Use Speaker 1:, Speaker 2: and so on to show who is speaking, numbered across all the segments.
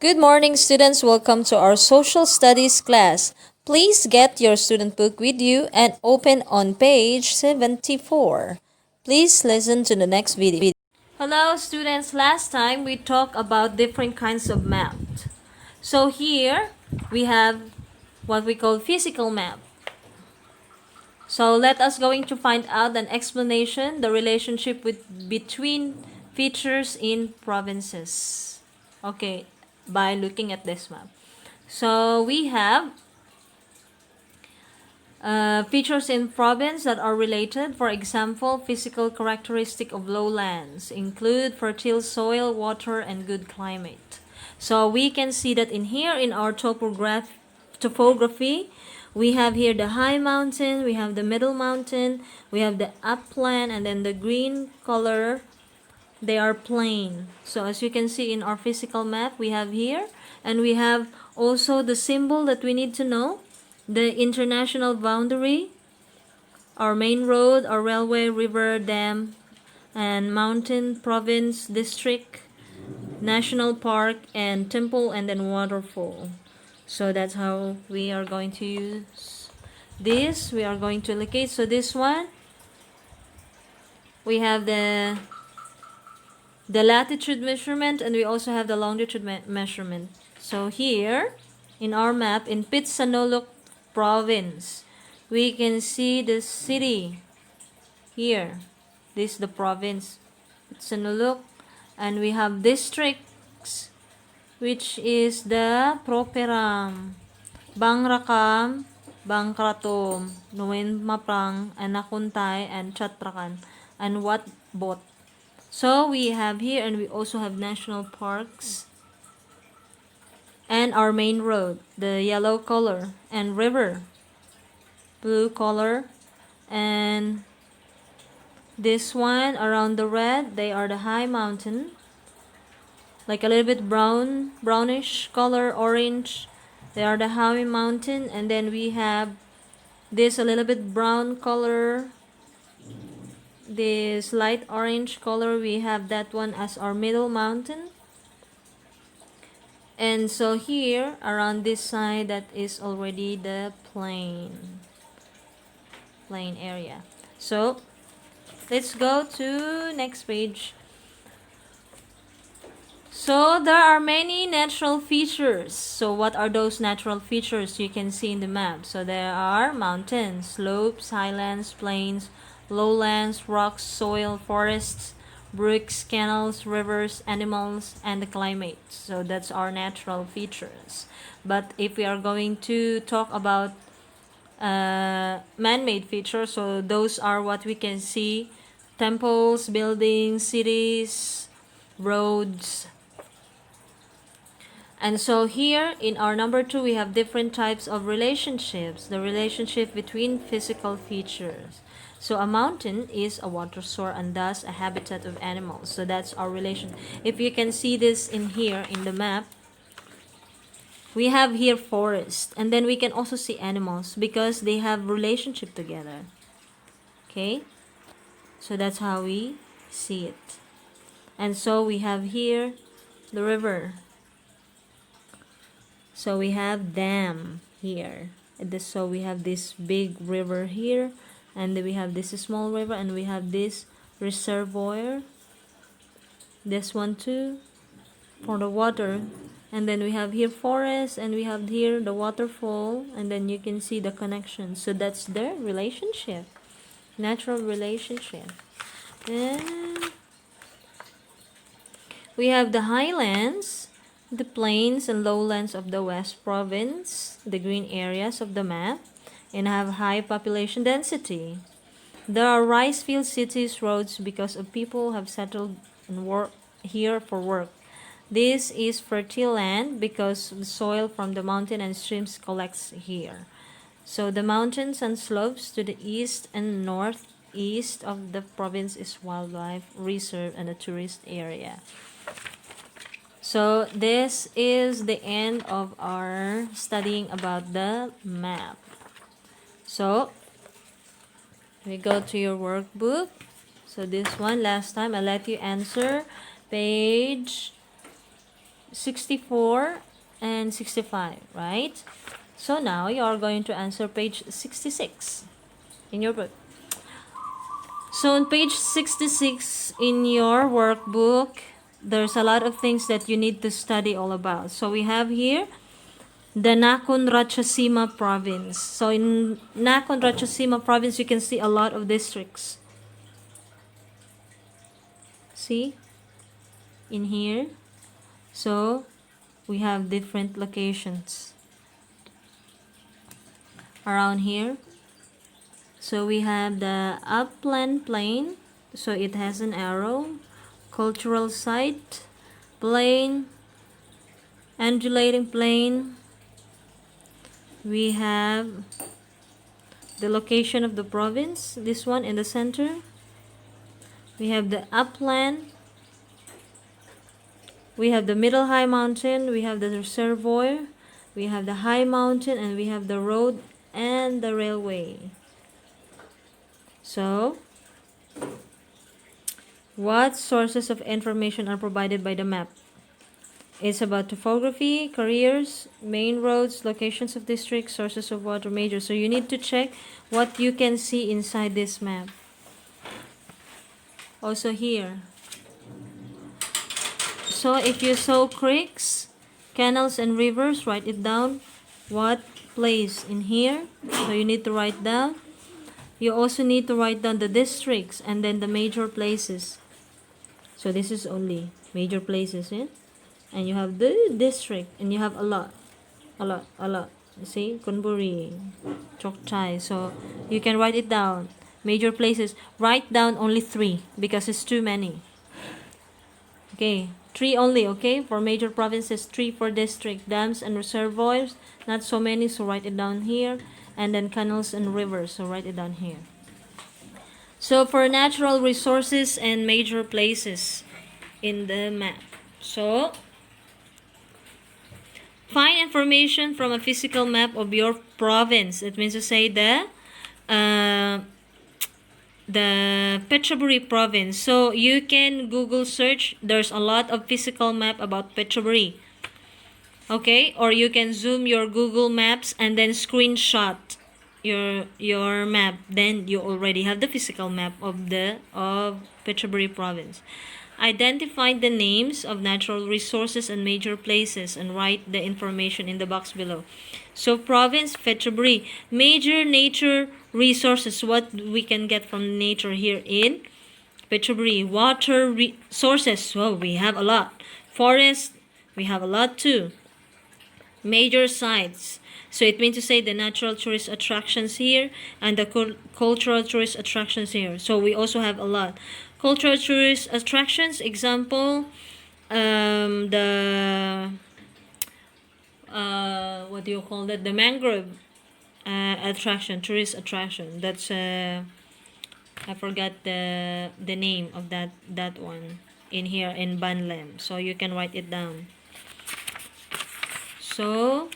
Speaker 1: Good morning, students. Welcome to our social studies class. Please get your student book with you and open on page 74. Please listen to the next video. Hello, students. Last time we talked about different kinds of maps. So here we have what we call physical map. So let us going to find out an explanation, the relationship between features in provinces. Okay, by looking at this map. So we have features in province that are related. For example, physical characteristic of lowlands include fertile soil, water, and good climate. So we can see that in here in our topography, we have here the high mountain, we have the middle mountain, we have the upland, and then the green color, they are plain. So as you can see in our physical map, we have here, and we have also the symbol that we need to know, the international boundary, our main road, our railway, river, dam, and mountain, province, district, national park, and temple, and then waterfall. So that's how we are going to use this. We are going to locate. So this one, we have the latitude measurement, and we also have the longitude measurement. So here in our map in Pitsanulok province, we can see the city here. This is the province Pitsanulok, and we have districts, which is the Properam, Bangrakam, Bangkratom, Nuwen Maprang, and Nakuntay, and Chatrakan, and Watbot. So we have here, and we also have national parks, and our main road, the yellow color, and river, blue color, and this one around the red, they are the high mountain, like a little bit brownish color, orange, they are the high mountain. And then we have this a little bit brown color, this light orange color, we have that one as our middle mountain. And so here around this side, that is already the plain area. So let's go to next page. So there are many natural features. So what are those natural features you can see in the map? So there are mountains, slopes, highlands, plains, lowlands, rocks, soil, forests, brooks, canals, rivers, animals, and the climate. So that's our natural features. But if we are going to talk about man-made features, so those are what we can see: temples, buildings, cities, roads. And so here in our number 2, we have different types of relationships. The relationship between physical features. So a mountain is a water source and thus a habitat of animals. So that's our relation. If you can see this in here in the map, we have here forest, and then we can also see animals because they have relationship together. Okay? So that's how we see it. And so we have here the river. So we have dam here. So we have this big river here, and then we have this small river, and we have this reservoir, this one too, for the water. And then we have here forest, and we have here the waterfall, and then you can see the connection. So that's their relationship, natural relationship. Then we have the highlands, the plains and lowlands of the West Province, the green areas of the map, and have high population density. There are rice-filled cities, roads, because of people have settled and work here for work. This is fertile land because the soil from the mountain and streams collects here. So the mountains and slopes to the east and northeast of the province is wildlife reserve and a tourist area. So this is the end of our studying about the map. So we go to your workbook. So this one, last time I let you answer page 64 and 65, right? So now you are going to answer page 66 in your book. So on page 66 in your workbook, there's a lot of things that you need to study all about. So we have here the Nakhon Ratchasima province. So in Nakhon Ratchasima province, you can see a lot of districts. See? In here. So we have different locations around here. So we have the upland plain, so it has an arrow, cultural site, plain, undulating plain. We have the location of the province, this one in the center. We have the upland. We have the middle high mountain, we have the reservoir, we have the high mountain, and we have the road and the railway. So, what sources of information are provided by the map? It's about topography, careers, main roads, locations of districts, sources of water, major. So you need to check what you can see inside this map. Also here. So if you saw creeks, canals, and rivers, write it down. What place in here? So you need to write down. You also need to write down the districts and then the major places. So this is only major places, yeah? And you have the district, and you have a lot. You see, Kunburi, Chokchai. So you can write it down. Major places. Write down only 3 because it's too many. Okay, 3 only, okay? For major provinces, 3 for district. Dams and reservoirs, not so many, so write it down here. And then canals and rivers, so write it down here. So for natural resources and major places in the map. So, find information from a physical map of your province. It means to say the Phetchaburi province. So you can Google search. There's a lot of physical map about Phetchaburi. Okay, or you can zoom your Google Maps and then screenshot your map. Then you already have the physical map of Phetchaburi province. Identify the names of natural resources and major places and write the information in the box below. So province Phetchaburi, major nature resources, what we can get from nature here in Phetchaburi. Water sources, well, we have a lot. Forest, we have a lot too. Major sites, so it means to say the natural tourist attractions here and the cultural tourist attractions here. So we also have a lot. Cultural tourist attractions, example, what do you call that? The mangrove attraction, tourist attraction. That's I forgot the name of that one in here in Banlem. So you can write it down. So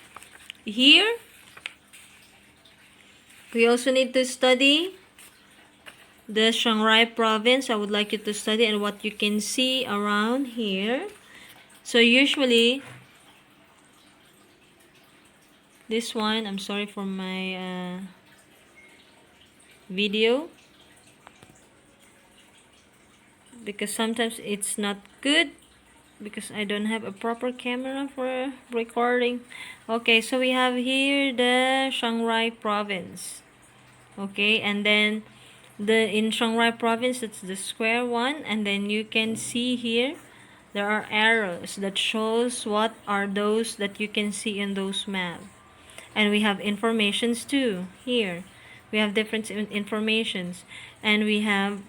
Speaker 1: here we also need to study the Chiang Rai province. I would like you to study and what you can see around here. So usually this one, I'm sorry for my video because sometimes it's not good because I don't have a proper camera for recording. Okay, so we have here the Chiang Rai province. Okay, and then in Chiang Rai province, it's the square one, and then you can see here there are arrows that shows what are those that you can see in those maps. And we have informations too here. We have different informations, and we have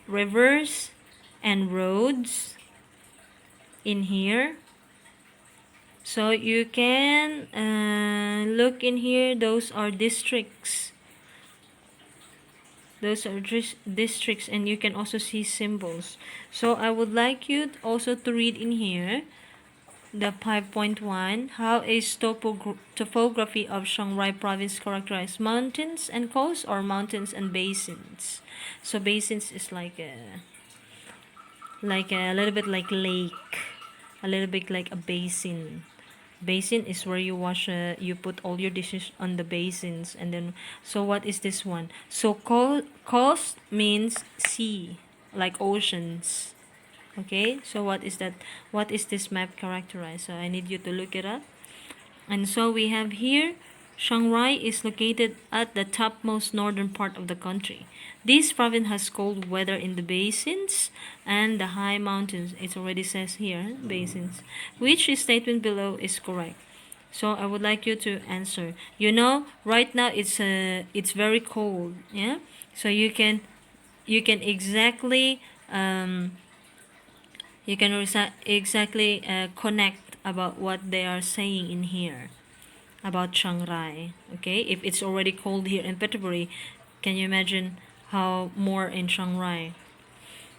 Speaker 1: rivers and roads in here. So you can look in here. Those are districts. Those are districts, and you can also see symbols. So I would like you also to read in here the 5.1. How is topography of Chiang Rai province characterized? Mountains and coast, or mountains and basins? So basins is like a little bit like lake. a little bit like a basin. Basin is where you wash, you put all your dishes on the basins. And then, so what is this one? So coast means sea, like oceans. Okay, so what is that? What is this map characterized? So I need you to look it up. And so we have here, Chiang Rai is located at the topmost northern part of the country. This province has cold weather in the basins and the high mountains. It already says here, basins. Which statement below is correct? So I would like you to answer. You know, right now it's very cold. Yeah. So you can exactly exactly connect about what they are saying in here about Chiang Rai. Okay, if it's already cold here in Peterborough, can you imagine how more in Chiang Rai?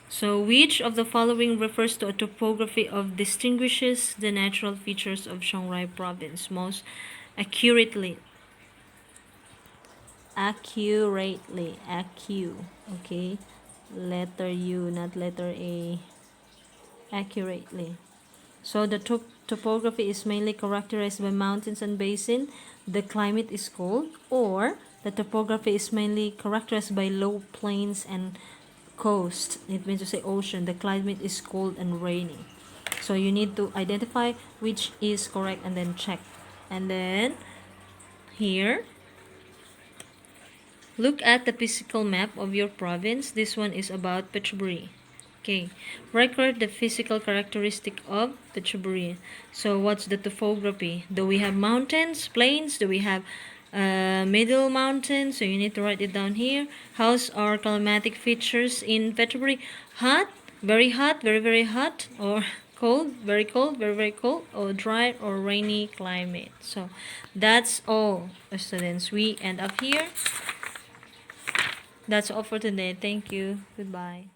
Speaker 1: So which of the following refers to a topography of distinguishes the natural features of Chiang Rai province most accurately? Accurately. Okay, letter U, not letter A. Accurately. So the topography is mainly characterized by mountains and basin. The climate is cold, or the topography is mainly characterized by low plains and coast. It means to say ocean. The climate is cold and rainy. So you need to identify which is correct and then check. And then here, look at the physical map of your province. This one is about Phetchaburi. Okay, record the physical characteristic of Phetchaburi. So what's the topography? Do we have mountains, plains? Do we have middle mountains? So you need to write it down here. How's our climatic features in Phetchaburi? Hot, very hot, very very hot, or cold, very very cold, or dry or rainy climate. So that's all, students. We end up here. That's all for today. Thank you. Goodbye.